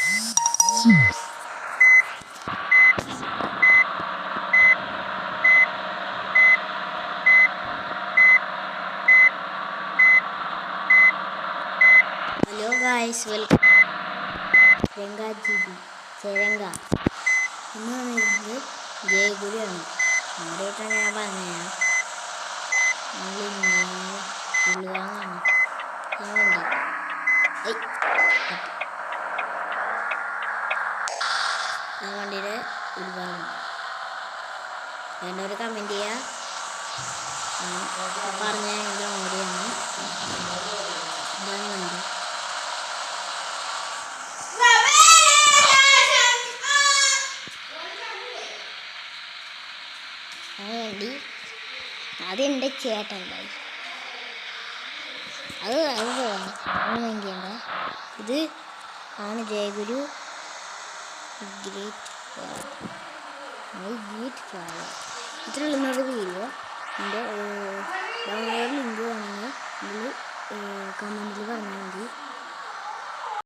Hello guys, welcome ചെരങ്ക എന്ന് പറയുന്നത് ജയഗുരുവാണ്. നമ്മുടെ വീട്ടിൽ ഞാൻ പറഞ്ഞതാണ്. ഉൾവാങ്ങാണ് വണ്ടിയുടെ ഉൾഭാഗം വേണ്ടവർ കമൻറ്റ് ചെയ്യുക. പറഞ്ഞ ഓടിയാണ് ഇതാണ് വണ്ടി. വേണ്ടി അതെൻ്റെ ചേട്ടനുണ്ടായി. അത് വേണ്ടിയുണ്ട്. ഇത് ആണ് ജയഗുരു ഗ്രേറ്റ് ഫാദർ. ഇത്രയുള്ള വീഡിയോ എൻ്റെ ഡൗൺലോഡ് ലിങ്ക് വേണമെങ്കിൽ